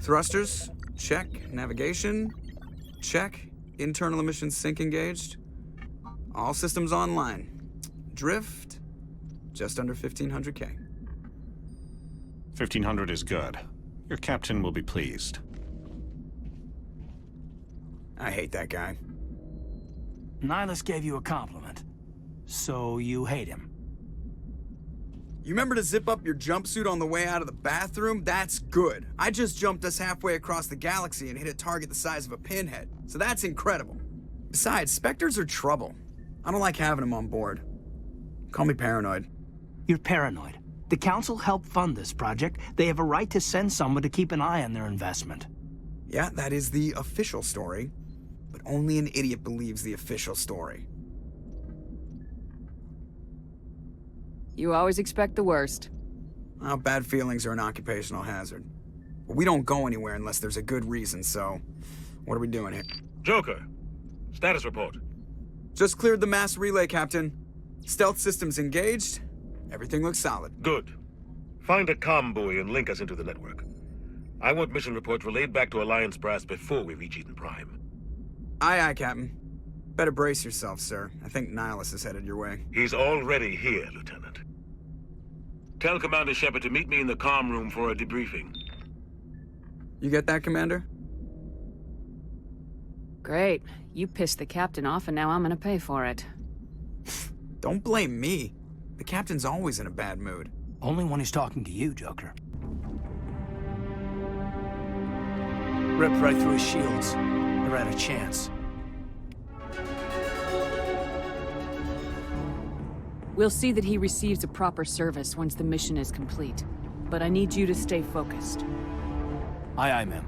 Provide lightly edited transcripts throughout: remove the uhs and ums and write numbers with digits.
Thrusters, check. Navigation, check. Internal emissions sync engaged. All systems online. Drift, just under 1,500K. 1,500 is good. Your captain will be pleased. I hate that guy. Nihilus gave you a compliment. So you hate him. You remember to zip up your jumpsuit on the way out of the bathroom? That's good. I just jumped us halfway across the galaxy and hit a target the size of a pinhead. So that's incredible. Besides, Spectres are trouble. I don't like having them on board. Call me paranoid. You're paranoid. The Council helped fund this project. They have a right to send someone to keep an eye on their investment. Yeah, that is the official story. But only an idiot believes the official story. You always expect the worst. Well, bad feelings are an occupational hazard. But we don't go anywhere unless there's a good reason, so... What are we doing here? Joker, status report. Just cleared the mass relay, Captain. Stealth systems engaged. Everything looks solid. Good. Find a comm buoy and link us into the network. I want mission reports relayed back to Alliance Brass before we reach Eden Prime. Aye, aye, Captain. Better brace yourself, sir. I think Nihilus is headed your way. He's already here, Lieutenant. Tell Commander Shepard to meet me in the comm room for a debriefing. You get that, Commander? Great. You pissed the captain off and now I'm gonna pay for it. Don't blame me. The Captain's always in a bad mood. Only when he's talking to you, Joker. Ripped right through his shields. Never had a chance. We'll see that he receives a proper service once the mission is complete. But I need you to stay focused. Aye, aye, ma'am.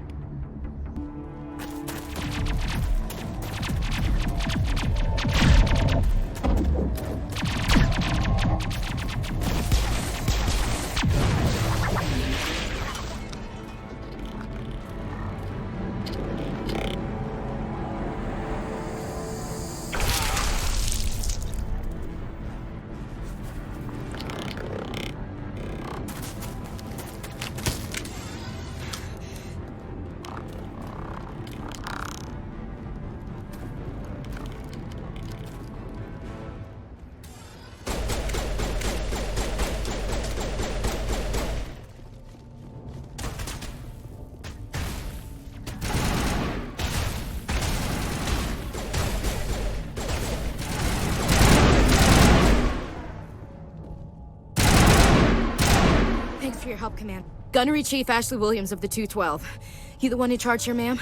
Thanks for your help, Command. Gunnery Chief Ashley Williams of the 212. You the one in charge here, ma'am?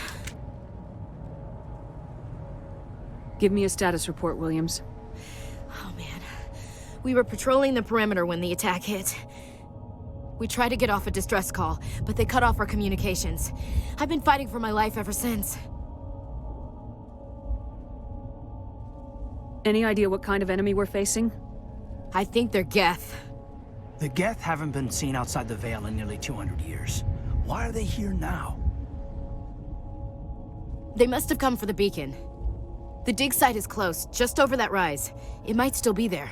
Give me a status report, Williams. Oh, man. We were patrolling the perimeter when the attack hit. We tried to get off a distress call, but they cut off our communications. I've been fighting for my life ever since. Any idea what kind of enemy we're facing? I think they're Geth. The Geth haven't been seen outside the Veil in nearly 200 years. Why are they here now? They must have come for the beacon. The dig site is close, just over that rise. It might still be there.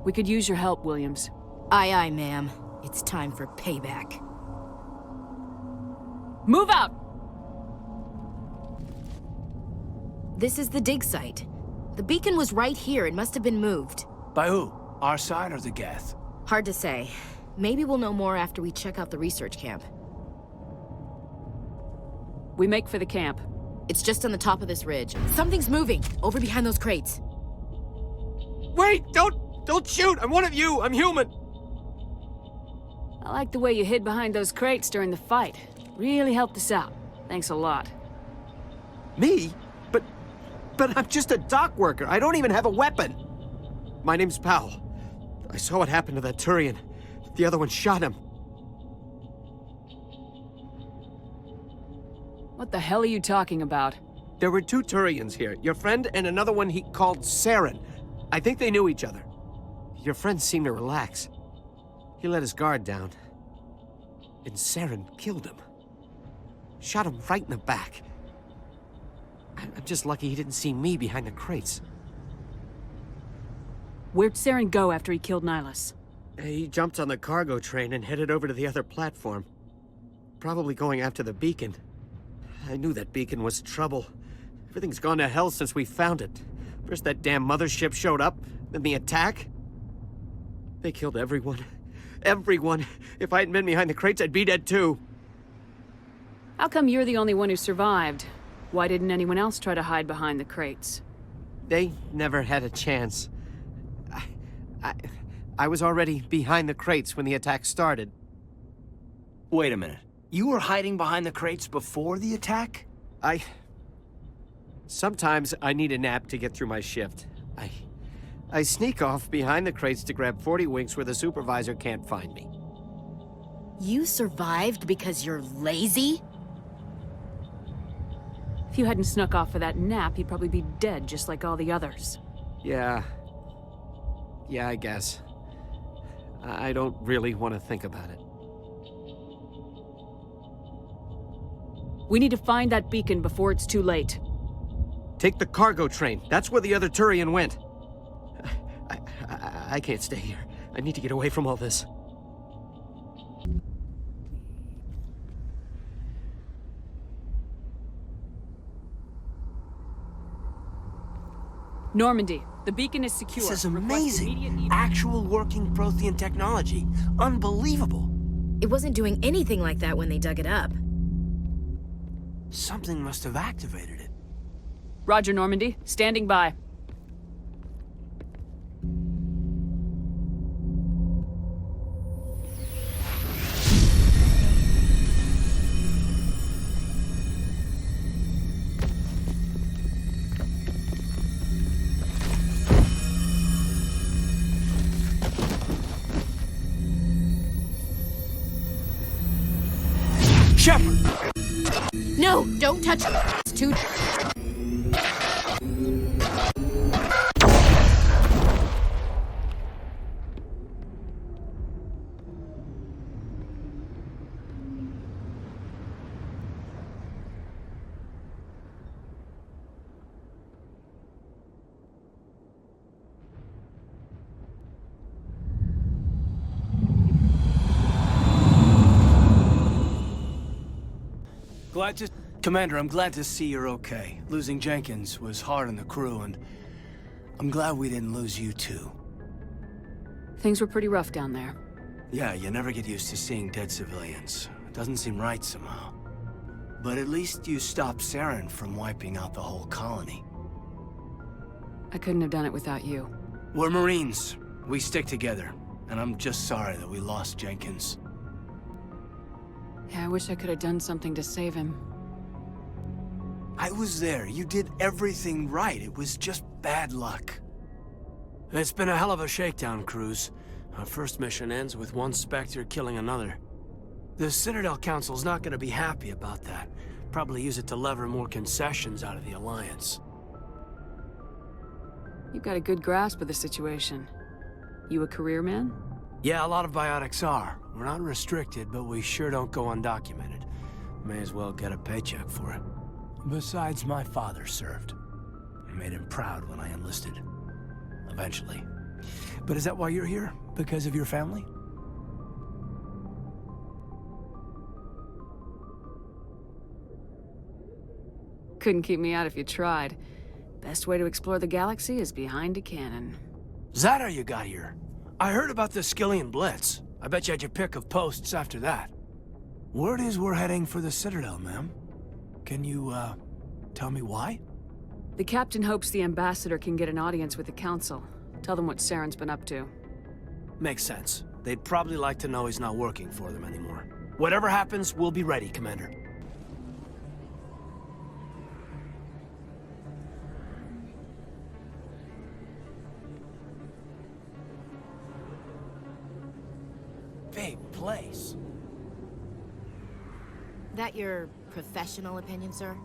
We could use your help, Williams. Aye, aye, ma'am. It's time for payback. Move out! This is the dig site. The beacon was right here. It must have been moved. By who? Our side or the Geth? Hard to say. Maybe we'll know more after we check out the research camp. We make for the camp. It's just on the top of this ridge. Something's moving, over behind those crates. Wait! Don't shoot! I'm one of you! I'm human! I like the way you hid behind those crates during the fight. Really helped us out. Thanks a lot. Me? But I'm just a dock worker. I don't even have a weapon. My name's Powell. I saw what happened to that Turian. The other one shot him. What the hell are you talking about? There were two Turians here. Your friend and another one he called Saren. I think they knew each other. Your friend seemed to relax. He let his guard down. And Saren killed him. Shot him right in the back. I'm just lucky he didn't see me behind the crates. Where'd Saren go after he killed Nihilus? He jumped on the cargo train and headed over to the other platform. Probably going after the beacon. I knew that beacon was trouble. Everything's gone to hell since we found it. First that damn mothership showed up, then the attack. They killed everyone. Everyone. If I hadn't been behind the crates, I'd be dead too. How come you're the only one who survived? Why didn't anyone else try to hide behind the crates? They never had a chance. I was already behind the crates when the attack started. Wait a minute. You were hiding behind the crates before the attack? Sometimes I need a nap to get through my shift. I sneak off behind the crates to grab 40 winks where the supervisor can't find me. You survived because you're lazy? If you hadn't snuck off for that nap, you'd probably be dead just like all the others. Yeah, I guess. I don't really want to think about it. We need to find that beacon before it's too late. Take the cargo train. That's where the other Turian went. I can't stay here. I need to get away from all this. Normandy, the beacon is secure. This is Request immediate amazing. Actual working Prothean technology. Unbelievable. It wasn't doing anything like that when they dug it up. Something must have activated it. Roger, Normandy. Standing by. Shepard! No, don't touch it. It's too... Commander, I'm glad to see you're okay. Losing Jenkins was hard on the crew, and I'm glad we didn't lose you too. Things were pretty rough down there. Yeah, you never get used to seeing dead civilians. It doesn't seem right somehow. But at least you stopped Saren from wiping out the whole colony. I couldn't have done it without you. We're Marines. We stick together. And I'm just sorry that we lost Jenkins. Yeah, I wish I could have done something to save him. I was there. You did everything right. It was just bad luck. It's been a hell of a shakedown, Cruz. Our first mission ends with one Spectre killing another. The Citadel Council's not gonna be happy about that. Probably use it to lever more concessions out of the Alliance. You've got a good grasp of the situation. You a career man? Yeah, a lot of biotics are. We're not restricted, but we sure don't go undocumented. May as well get a paycheck for it. Besides, my father served. I made him proud when I enlisted. Eventually. But is that why you're here? Because of your family? Couldn't keep me out if you tried. Best way to explore the galaxy is behind a cannon. Is that how you got here? I heard about the Skillian Blitz. I bet you had your pick of posts after that. Word is we're heading for the Citadel, ma'am. Can you, tell me why? The captain hopes the ambassador can get an audience with the council. Tell them what Saren's been up to. Makes sense. They'd probably like to know he's not working for them anymore. Whatever happens, we'll be ready, Commander. Big place. That your professional opinion, sir?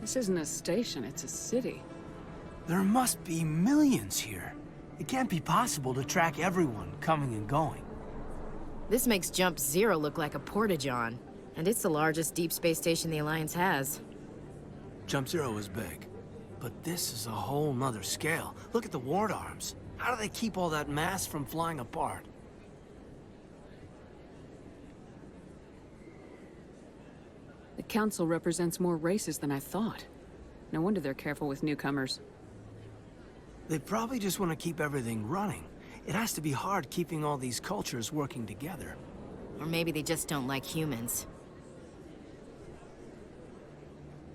This isn't a station, it's a city. There must be millions here. It can't be possible to track everyone coming and going. This makes Jump Zero look like a porta-john. And it's the largest deep space station the Alliance has. Jump Zero is big, but this is a whole nother scale. Look at the ward arms. How do they keep all that mass from flying apart? The Council represents more races than I thought. No wonder they're careful with newcomers. They probably just want to keep everything running. It has to be hard keeping all these cultures working together. Or maybe they just don't like humans.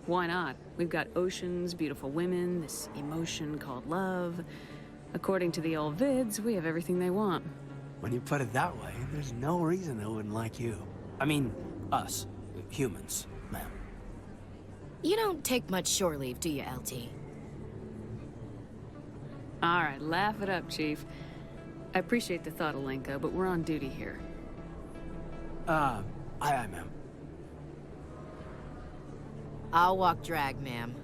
Why not? We've got oceans, beautiful women, this emotion called love. According to the old vids, we have everything they want. When you put it that way, there's no reason they wouldn't like you. I mean, us. Humans, ma'am. You don't take much shore leave, do you, LT? All right, laugh it up, Chief. I appreciate the thought, Alenko, but we're on duty here. Aye, ma'am. I'll walk drag, ma'am.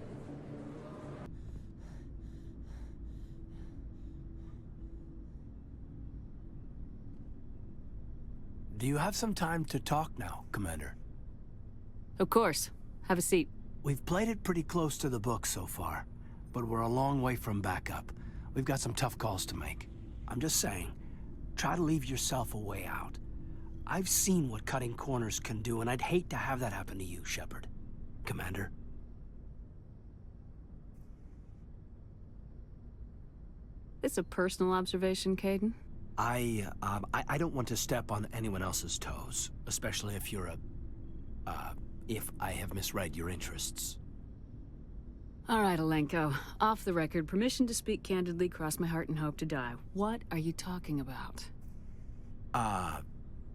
Do you have some time to talk now, Commander? Of course. Have a seat. We've played it pretty close to the book so far, but we're a long way from backup. We've got some tough calls to make. I'm just saying, try to leave yourself a way out. I've seen what cutting corners can do, and I'd hate to have that happen to you, Shepard. Commander? This a personal observation, Kaidan? I don't want to step on anyone else's toes, especially if you're if I have misread your interests. All right, Alenko. Off the record, permission to speak candidly, cross my heart and hope to die. What are you talking about?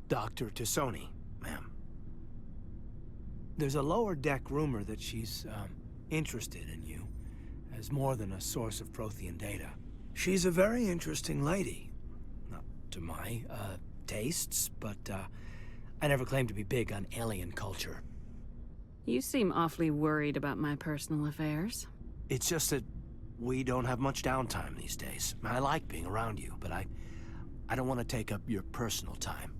Dr. Tassoni, ma'am. There's a lower deck rumor that she's, interested in you as more than a source of Prothean data. She's a very interesting lady. Not to my, tastes, but, I never claimed to be big on alien culture. You seem awfully worried about my personal affairs. It's just that we don't have much downtime these days. I like being around you, but I don't want to take up your personal time.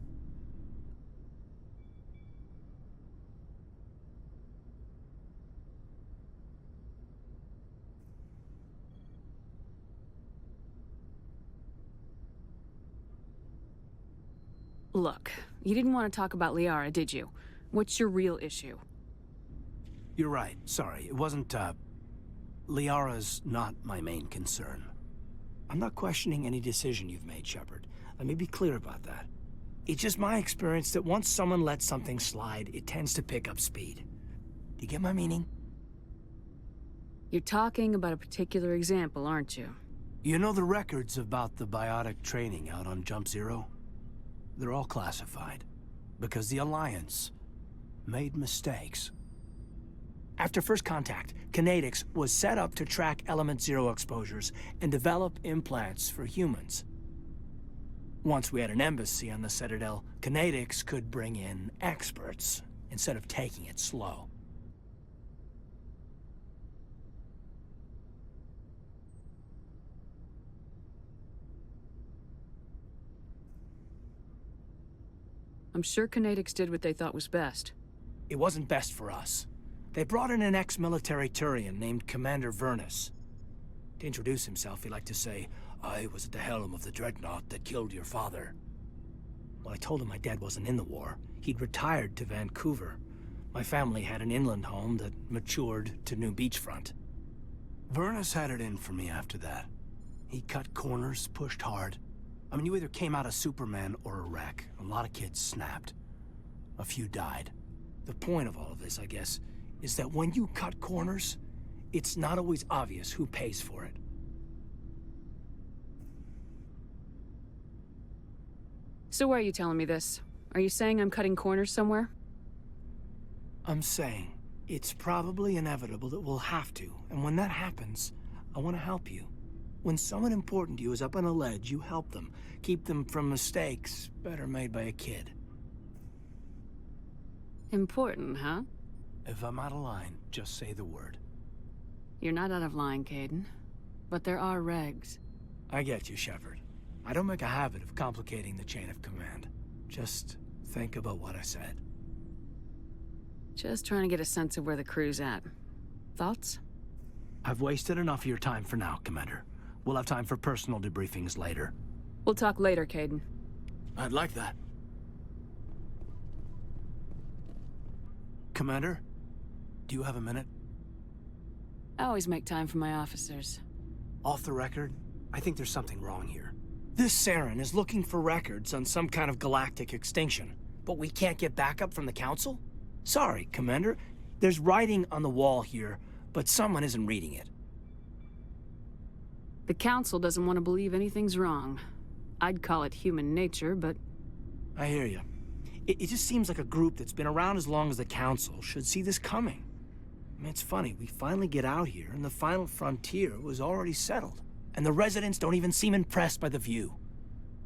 Look, you didn't want to talk about Liara, did you? What's your real issue? You're right. Sorry. It wasn't, Liara's not my main concern. I'm not questioning any decision you've made, Shepard. Let me be clear about that. It's just my experience that once someone lets something slide, it tends to pick up speed. Do you get my meaning? You're talking about a particular example, aren't you? You know the records about the biotic training out on Jump Zero? They're all classified. Because the Alliance made mistakes. After first contact, Kinetics was set up to track Element Zero exposures and develop implants for humans. Once we had an embassy on the Citadel, Kinetics could bring in experts instead of taking it slow. I'm sure Kinetics did what they thought was best. It wasn't best for us. They brought in an ex-military Turian named Commander Vernus. To introduce himself, he liked to say, "I was at the helm of the dreadnought that killed your father." Well, I told him my dad wasn't in the war. He'd retired to Vancouver. My family had an inland home that matured to new beachfront. Vernus had it in for me after that. He cut corners, pushed hard. I mean, you either came out a Superman or a wreck. A lot of kids snapped. A few died. The point of all of this, I guess, is that when you cut corners, it's not always obvious who pays for it. So why are you telling me this? Are you saying I'm cutting corners somewhere? I'm saying it's probably inevitable that we'll have to, and when that happens, I want to help you. When someone important to you is up on a ledge, you help them. Keep them from mistakes better made by a kid. Important, huh? If I'm out of line, just say the word. You're not out of line, Kaidan. But there are regs. I get you, Shepard. I don't make a habit of complicating the chain of command. Just think about what I said. Just trying to get a sense of where the crew's at. Thoughts? I've wasted enough of your time for now, Commander. We'll have time for personal debriefings later. We'll talk later, Kaidan. I'd like that. Commander, do you have a minute? I always make time for my officers. Off the record, I think there's something wrong here. This Saren is looking for records on some kind of galactic extinction, but we can't get backup from the Council? Sorry, Commander. There's writing on the wall here, but someone isn't reading it. The Council doesn't want to believe anything's wrong. I'd call it human nature, but... I hear you. It just seems like a group that's been around as long as the Council should see this coming. I mean, it's funny, we finally get out here, and the final frontier was already settled. And the residents don't even seem impressed by the view.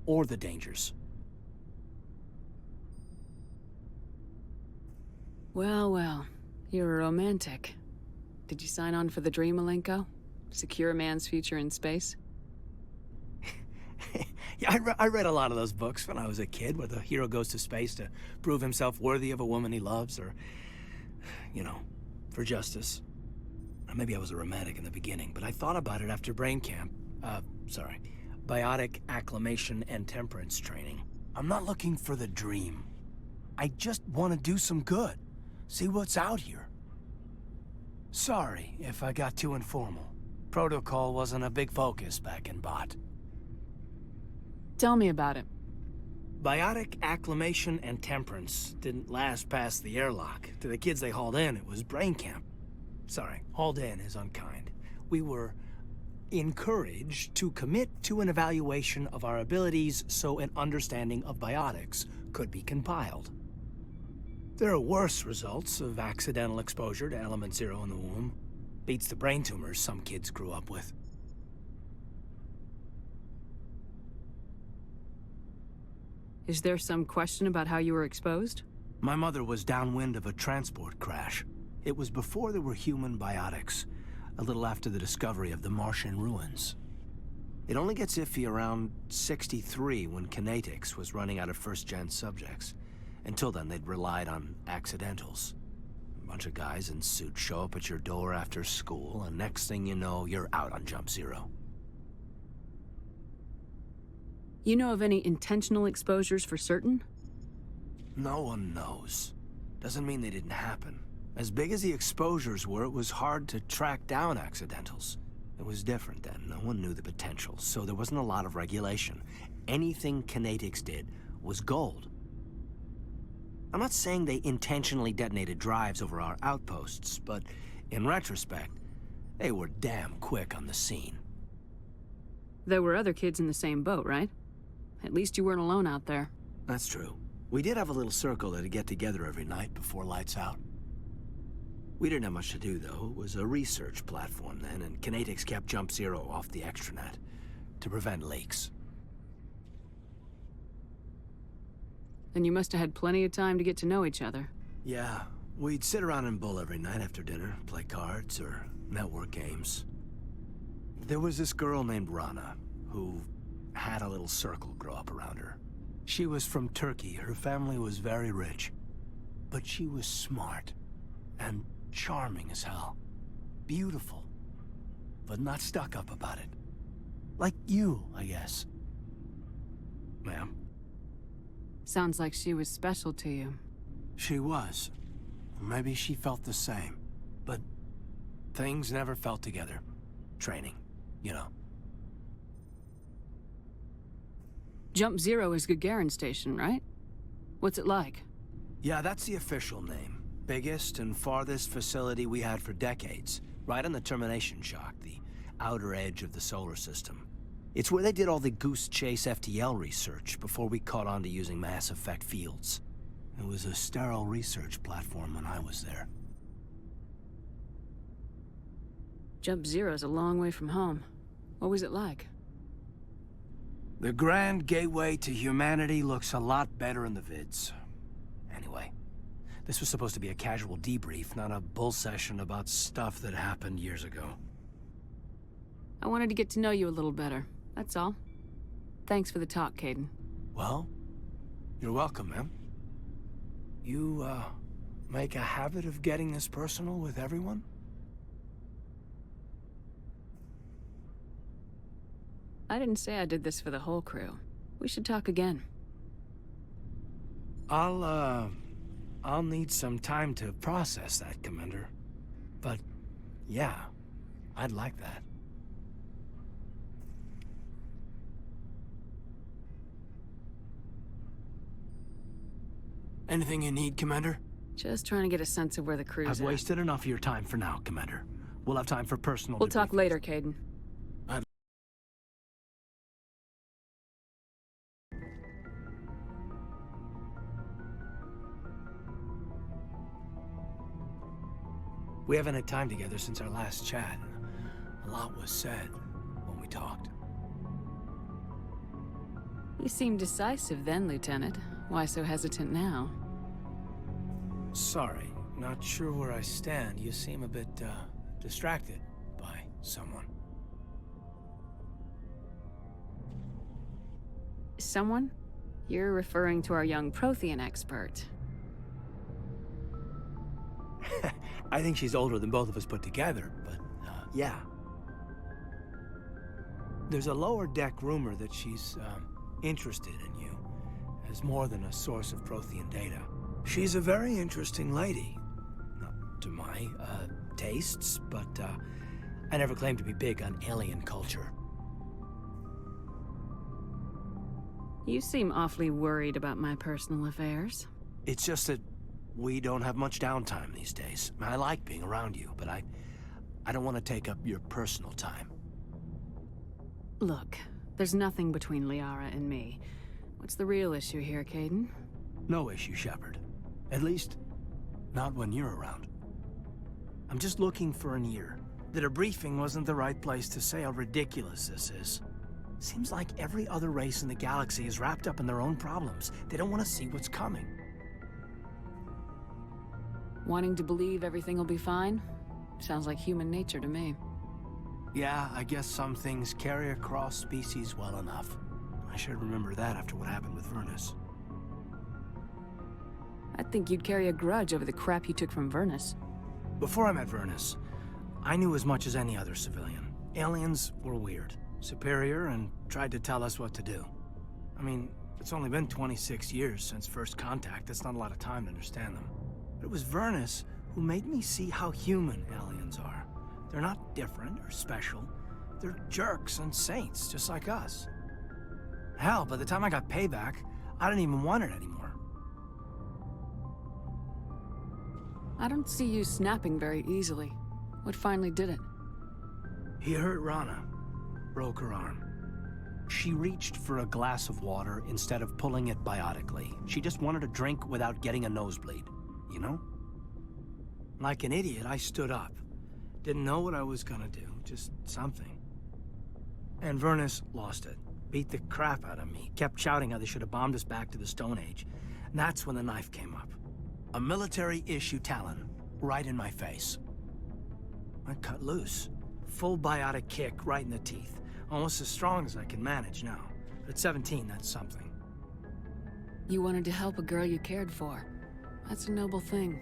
Or the dangers. Well, well. You're a romantic. Did you sign on for the dream, Alenko? Secure a man's future in space? Yeah, I read a lot of those books when I was a kid, where the hero goes to space to prove himself worthy of a woman he loves, or, you know, for justice. Or maybe I was a romantic in the beginning, but I thought about it after brain camp. Biotic acclimation and temperance training. I'm not looking for the dream. I just want to do some good. See what's out here. Sorry if I got too informal. Protocol wasn't a big focus back in Bot. Tell me about it. Biotic acclimation and temperance didn't last past the airlock. To the kids they hauled in, it was brain camp. Sorry, hauled in is unkind. We were encouraged to commit to an evaluation of our abilities so an understanding of biotics could be compiled. There are worse results of accidental exposure to Element Zero in the womb. Beats the brain tumors some kids grew up with. Is there some question about how you were exposed? My mother was downwind of a transport crash. It was before there were human biotics, a little after the discovery of the Martian ruins. It only gets iffy around 63 when Kinetics was running out of first-gen subjects. Until then, they'd relied on accidentals. A bunch of guys in suits show up at your door after school, and next thing you know, you're out on Jump Zero. You know of any intentional exposures for certain? No one knows. Doesn't mean they didn't happen. As big as the exposures were, it was hard to track down accidentals. It was different then. No one knew the potential, so there wasn't a lot of regulation. Anything Kinetics did was gold. I'm not saying they intentionally detonated drives over our outposts, but in retrospect, they were damn quick on the scene. There were other kids in the same boat, right? At least you weren't alone out there. That's true. We did have a little circle that'd get together every night before lights out. We didn't have much to do, though. It was a research platform then, and Kinetics kept Jump Zero off the extranet to prevent leaks. Then you must have had plenty of time to get to know each other. Yeah, we'd sit around and bull every night after dinner, play cards or network games. There was this girl named Rana, who had a little circle grow up around her. She was from Turkey. Her family was very rich. But she was smart and charming as hell. Beautiful, but not stuck up about it. Like you, I guess. Ma'am? Sounds like she was special to you. She was. Maybe she felt the same. But things never felt together. Training, you know. Jump Zero is Gagarin Station, right? What's it like? Yeah, that's the official name. Biggest and farthest facility we had for decades. Right on the termination shock, the outer edge of the solar system. It's where they did all the Goose Chase FTL research before we caught on to using mass effect fields. It was a sterile research platform when I was there. Jump Zero's a long way from home. What was it like? The grand gateway to humanity looks a lot better in the vids. Anyway, this was supposed to be a casual debrief, not a bull session about stuff that happened years ago. I wanted to get to know you a little better, that's all. Thanks for the talk, Kaidan. Well, you're welcome, ma'am. You, make a habit of getting this personal with everyone? I didn't say I did this for the whole crew. We should talk again. I'll need some time to process that, Commander. But, yeah, I'd like that. Anything you need, Commander? Just trying to get a sense of where the crew's I've at. wasted enough of your time for now, Commander. We'll have time for personal We'll talk debriefings. later, Kaidan. We haven't had time together since our last chat. A lot was said when we talked. You seemed decisive then, Lieutenant. Why so hesitant now? Sorry, not sure where I stand. You seem a bit, distracted by someone. Someone? You're referring to our young Prothean expert. I think she's older than both of us put together, but, yeah. There's a lower deck rumor that she's, interested in you as more than a source of Prothean data. She's a very interesting lady. Not to my, tastes, but, I never claimed to be big on alien culture. You seem awfully worried about my personal affairs. It's just that we don't have much downtime these days. I like being around you, but I don't want to take up your personal time. Look, there's nothing between Liara and me. What's the real issue here, Kaidan? No issue, Shepard. At least, not when you're around. I'm just looking for an ear. The debriefing wasn't the right place to say how ridiculous this is. Seems like every other race in the galaxy is wrapped up in their own problems. They don't want to see what's coming. Wanting to believe everything will be fine? Sounds like human nature to me. Yeah, I guess some things carry across species well enough. I should remember that after what happened with Vernus. I think you'd carry a grudge over the crap you took from Vernus. Before I met Vernus, I knew as much as any other civilian. Aliens were weird, superior, and tried to tell us what to do. I mean, it's only been 26 years since first contact. That's not a lot of time to understand them. But it was Vernus who made me see how human aliens are. They're not different or special. They're jerks and saints, just like us. Hell, by the time I got payback, I didn't even want it anymore. I don't see you snapping very easily. What finally did it? He hurt Rana, broke her arm. She reached for a glass of water instead of pulling it biotically. She just wanted a drink without getting a nosebleed, you know? Like an idiot, I stood up. Didn't know what I was gonna do, just something. And Vernus lost it. Beat the crap out of me. Kept shouting how they should have bombed us back to the Stone Age. And that's when the knife came up. A military-issue talon, right in my face. I cut loose. Full biotic kick right in the teeth. Almost as strong as I can manage now. But at 17, that's something. You wanted to help a girl you cared for. That's a noble thing.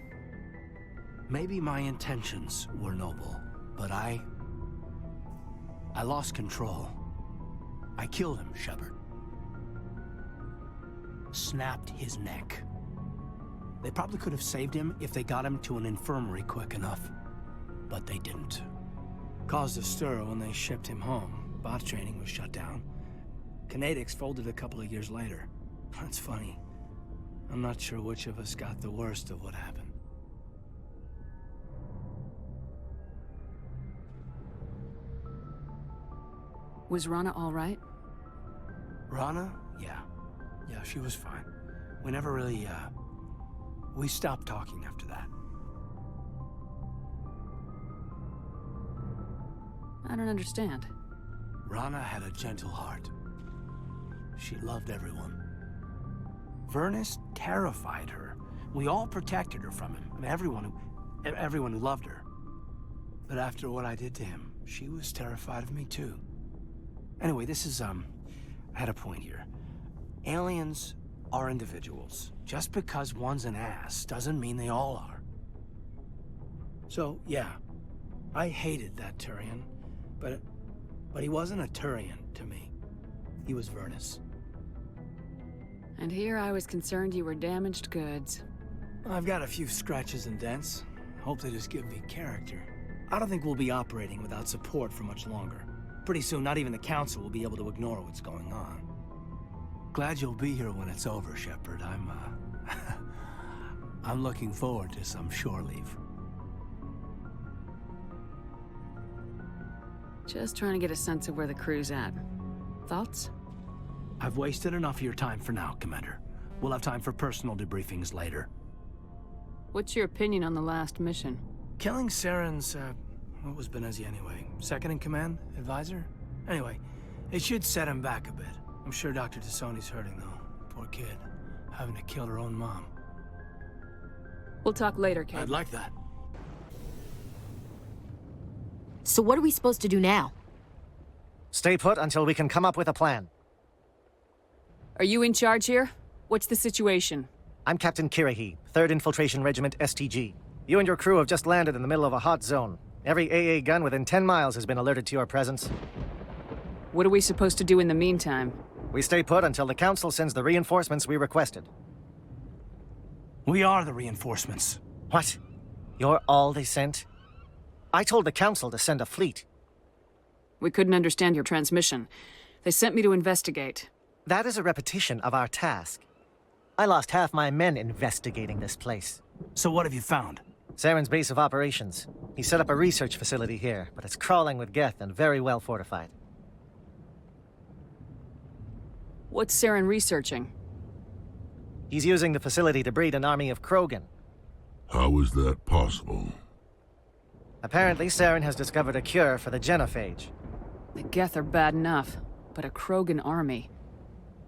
Maybe my intentions were noble, but I lost control. I killed him, Shepard. Snapped his neck. They probably could have saved him if they got him to an infirmary quick enough. But they didn't. Caused a stir when they shipped him home. Bot training was shut down. Kinetics folded a couple of years later. That's funny. I'm not sure which of us got the worst of what happened. Was Rana all right? Rana? Yeah. Yeah, she was fine. We never really, we stopped talking after that. I don't understand. Rana had a gentle heart. She loved everyone. Vernus terrified her. We all protected her from him. I mean, everyone who loved her. But after what I did to him, she was terrified of me too. Anyway, this is, I had a point here. Aliens are individuals. Just because one's an ass doesn't mean they all are. So, yeah. I hated that Turian. But he wasn't a Turian to me. He was Vernus. And here I was concerned you were damaged goods. I've got a few scratches and dents. Hope they just give me character. I don't think we'll be operating without support for much longer. Pretty soon, not even the Council will be able to ignore what's going on. Glad you'll be here when it's over, Shepard. I'm looking forward to some shore leave. Just trying to get a sense of where the crew's at. Thoughts? I've wasted enough of your time for now, Commander. We'll have time for personal debriefings later. What's your opinion on the last mission? Killing Saren's, what was Benezi anyway? Second in command? Advisor? Anyway, it should set him back a bit. I'm sure Dr. Tassoni's hurting, though. Poor kid. Having to kill her own mom. We'll talk later, kid. I'd like that. So what are we supposed to do now? Stay put until we can come up with a plan. Are you in charge here? What's the situation? I'm Captain Kirahi, 3rd Infiltration Regiment STG. You and your crew have just landed in the middle of a hot zone. Every AA gun within 10 miles has been alerted to your presence. What are we supposed to do in the meantime? We stay put until the Council sends the reinforcements we requested. We are the reinforcements. What? You're all they sent? I told the Council to send a fleet. We couldn't understand your transmission. They sent me to investigate. That is a repetition of our task. I lost half my men investigating this place. So what have you found? Saren's base of operations. He set up a research facility here, but it's crawling with Geth and very well fortified. What's Saren researching? He's using the facility to breed an army of Krogan. How is that possible? Apparently, Saren has discovered a cure for the genophage. The Geth are bad enough, but a Krogan army.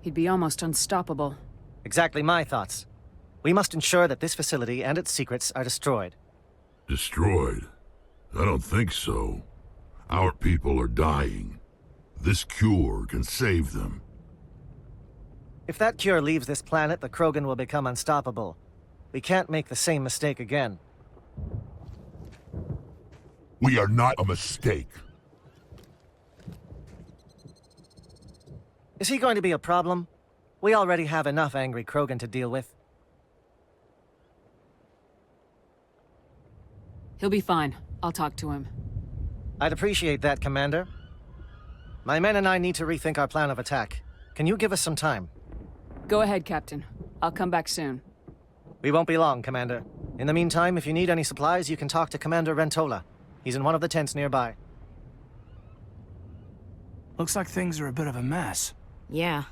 He'd be almost unstoppable. Exactly my thoughts. We must ensure that this facility and its secrets are destroyed. Destroyed? I don't think so. Our people are dying. This cure can save them. If that cure leaves this planet, the Krogan will become unstoppable. We can't make the same mistake again. We are not a mistake. Is he going to be a problem? We already have enough angry Krogan to deal with. He'll be fine. I'll talk to him. I'd appreciate that, Commander. My men and I need to rethink our plan of attack. Can you give us some time? Go ahead, Captain. I'll come back soon. We won't be long, Commander. In the meantime, if you need any supplies, you can talk to Commander Rentola. He's in one of the tents nearby. Looks like things are a bit of a mess. Yeah.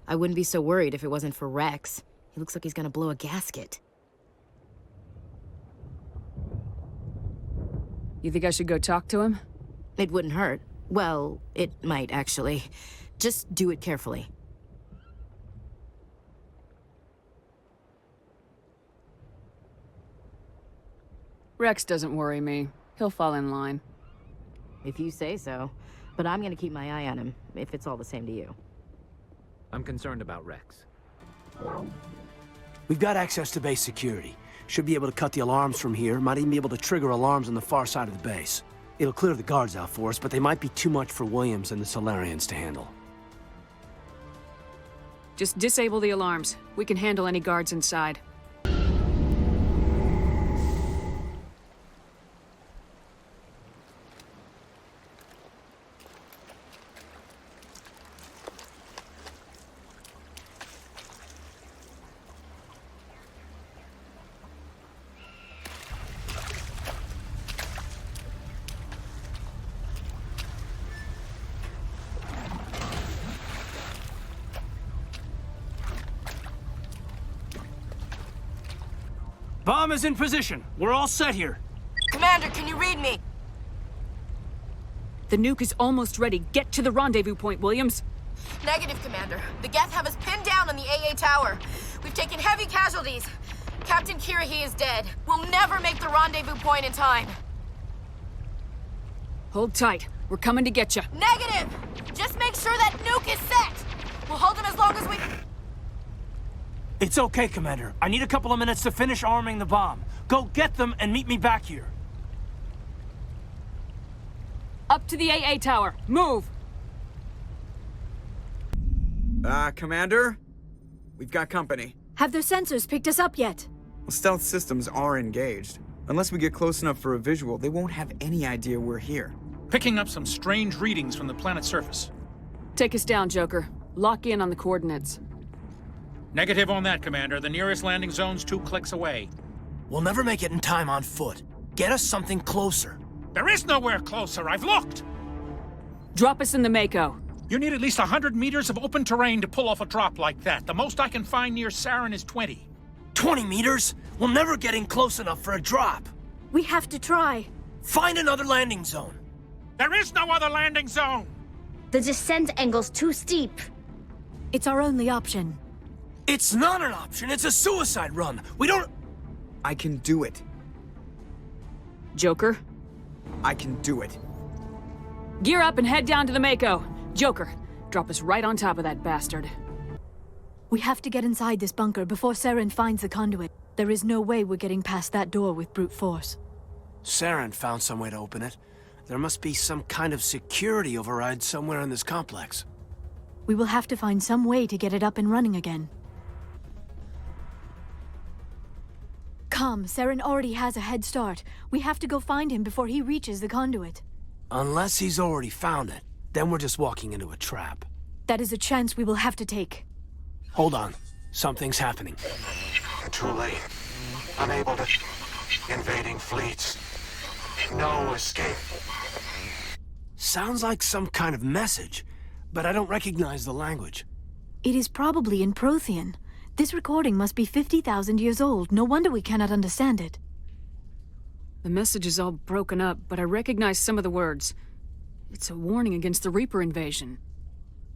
I wouldn't be so worried if it wasn't for Rex. He looks like he's gonna blow a gasket. You think I should go talk to him? It wouldn't hurt. Well, it might, actually. Just do it carefully. Rex doesn't worry me. He'll fall in line. If you say so. But I'm gonna keep my eye on him, if it's all the same to you. I'm concerned about Rex. We've got access to base security. Should be able to cut the alarms from here. Might even be able to trigger alarms on the far side of the base. It'll clear the guards out for us, but they might be too much for Williams and the Solarians to handle. Just disable the alarms. We can handle any guards inside. Bomb is in position. We're all set here. Commander, can you read me? The nuke is almost ready. Get to the rendezvous point, Williams. Negative, Commander. The Geth have us pinned down on the AA tower. We've taken heavy casualties. Captain Kirahi is dead. We'll never make the rendezvous point in time. Hold tight. We're coming to get you. Negative! Just make sure that nuke is set! We'll hold them as long as we... It's okay, Commander. I need a couple of minutes to finish arming the bomb. Go get them and meet me back here. Up to the AA tower. Move! Commander? We've got company. Have their sensors picked us up yet? Well, stealth systems are engaged. Unless we get close enough for a visual, they won't have any idea we're here. Picking up some strange readings from the planet's surface. Take us down, Joker. Lock in on the coordinates. Negative on that, Commander. The nearest landing zone's 2 clicks away. We'll never make it in time on foot. Get us something closer. There is nowhere closer. I've looked. Drop us in the Mako. You need at least 100 meters of open terrain to pull off a drop like that. The most I can find near Saren is 20. 20 meters? We'll never get in close enough for a drop. We have to try. Find another landing zone. There is no other landing zone! The descent angle's too steep. It's our only option. It's not an option. It's a suicide run. We don't... I can do it. Joker, I can do it. gear up and head down to the Mako. Joker, drop us right on top of that bastard. We have to get inside this bunker before Saren finds the conduit. There is no way we're getting past that door with brute force. Saren found some way to open it. There must be some kind of security override somewhere in this complex. We will have to find some way to get it up and running again. Come, Saren already has a head start. We have to go find him before he reaches the conduit. Unless he's already found it, then we're just walking into a trap. That is a chance we will have to take. Hold on. Something's happening. Too late. Unable to... Invading fleets. No escape. Sounds like some kind of message, but I don't recognize the language. It is probably in Prothean. This recording must be 50,000 years old. No wonder we cannot understand it. The message is all broken up, but I recognize some of the words. It's a warning against the Reaper invasion.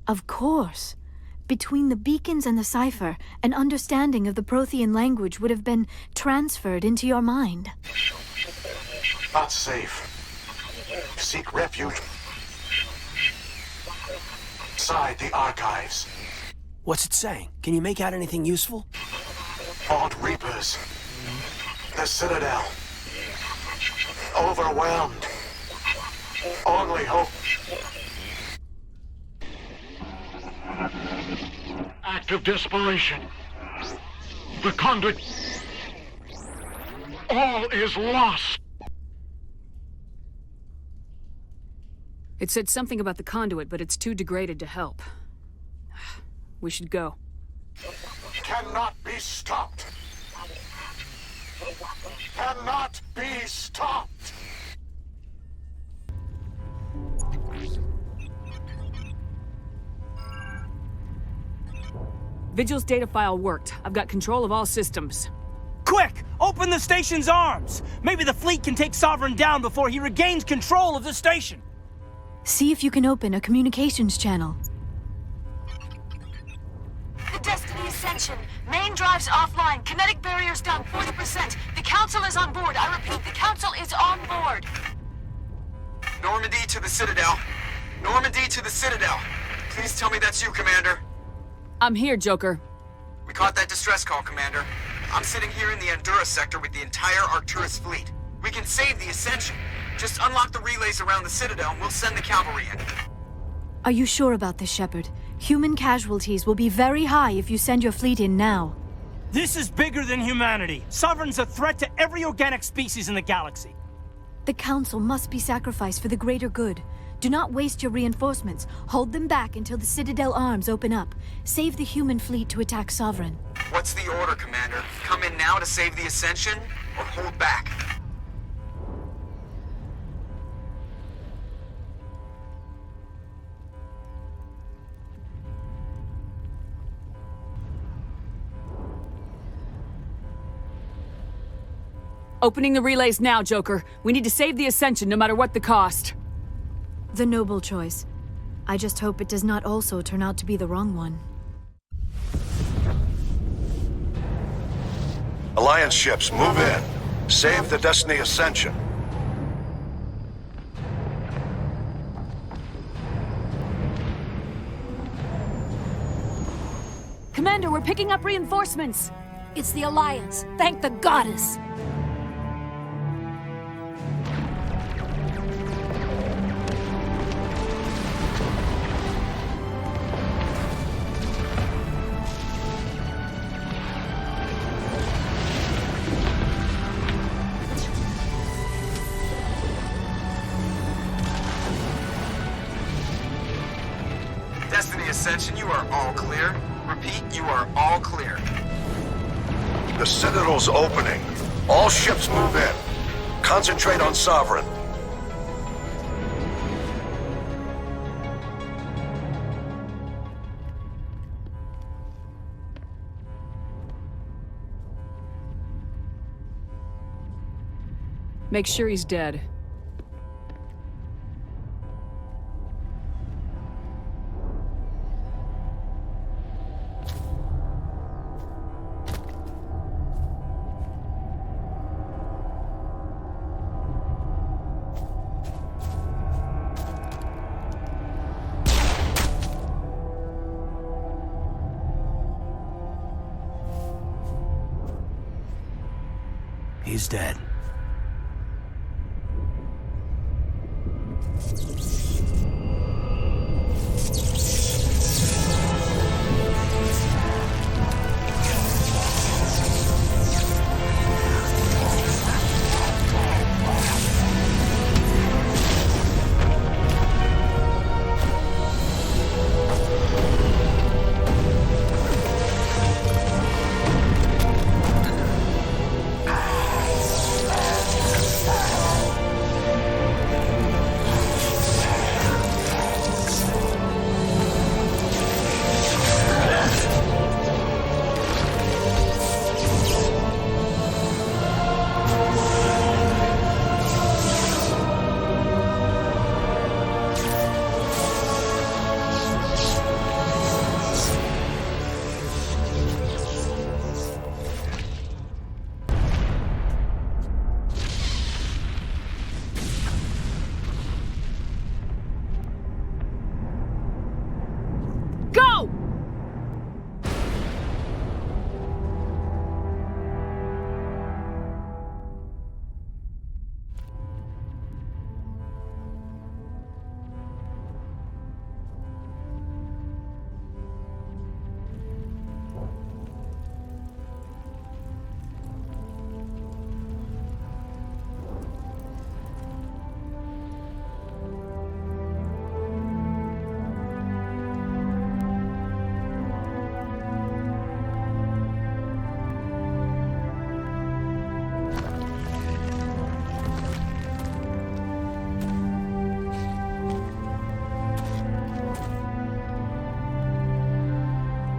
Of course. Between the beacons and the cipher, an understanding of the Prothean language would have been transferred into your mind. Not safe. Seek refuge. Inside the archives. What's it saying? Can you make out anything useful? Fought Reapers. The Citadel. Overwhelmed. Only hope. Act of desperation. The conduit. All is lost. It said something about the conduit, but it's too degraded to help. We should go. Cannot be stopped. Cannot be stopped. Vigil's data file worked. I've got control of all systems. Quick! Open the station's arms! Maybe the fleet can take Sovereign down before he regains control of the station! See if you can open a communications channel. The Destiny Ascension. Main drives offline. Kinetic barriers down 40%. The Council is on board. I repeat, the Council is on board. Normandy to the Citadel. Normandy to the Citadel. Please tell me that's you, Commander. I'm here, Joker. We caught that distress call, Commander. I'm sitting here in the Endura sector with the entire Arcturus fleet. We can save the Ascension. Just unlock the relays around the Citadel and we'll send the cavalry in. Are you sure about this, Shepard? Human casualties will be very high if you send your fleet in now. This is bigger than humanity. Sovereign's a threat to every organic species in the galaxy. The Council must be sacrificed for the greater good. Do not waste your reinforcements. Hold them back until the Citadel arms open up. Save the human fleet to attack Sovereign. What's the order, Commander? Come in now to save the Ascension, or hold back? Opening the relays now, Joker. We need to save the Ascension no matter what the cost. The noble choice. I just hope it does not also turn out to be the wrong one. Alliance ships, move in. Save the Destiny Ascension. Commander, we're picking up reinforcements. It's the Alliance. Thank the goddess. Ascension, you are all clear. Repeat, you are all clear. The Citadel's opening. All ships move in. Concentrate on Sovereign. Make sure he's dead. He's dead.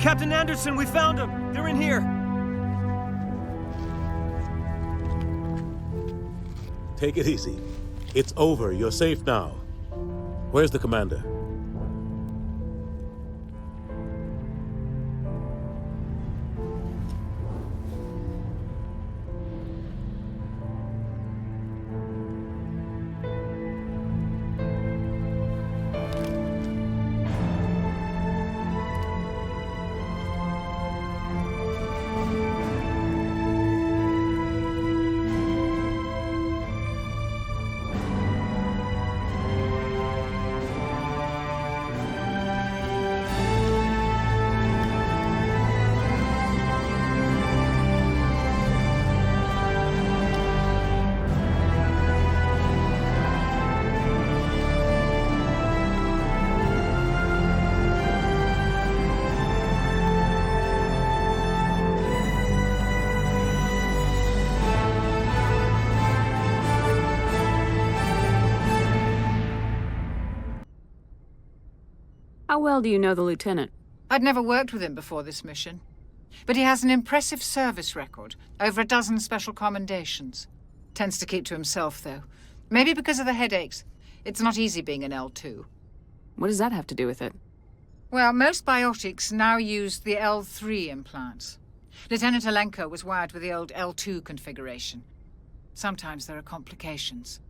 Captain Anderson, we found them! They're in here! Take it easy. It's over. You're safe now. Where's the commander? How well do you know the lieutenant? I'd never worked with him before this mission. But he has an impressive service record, over a dozen special commendations. Tends to keep to himself, though. Maybe because of the headaches. It's not easy being an L2. What does that have to do with it? Well, most biotics now use the L3 implants. Lieutenant Alenko was wired with the old L2 configuration. Sometimes there are complications.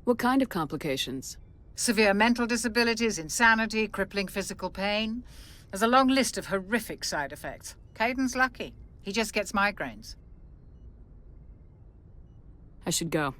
What kind of complications? Severe mental disabilities, insanity, crippling physical pain. There's a long list of horrific side effects. Kaidan's lucky. He just gets migraines. I should go.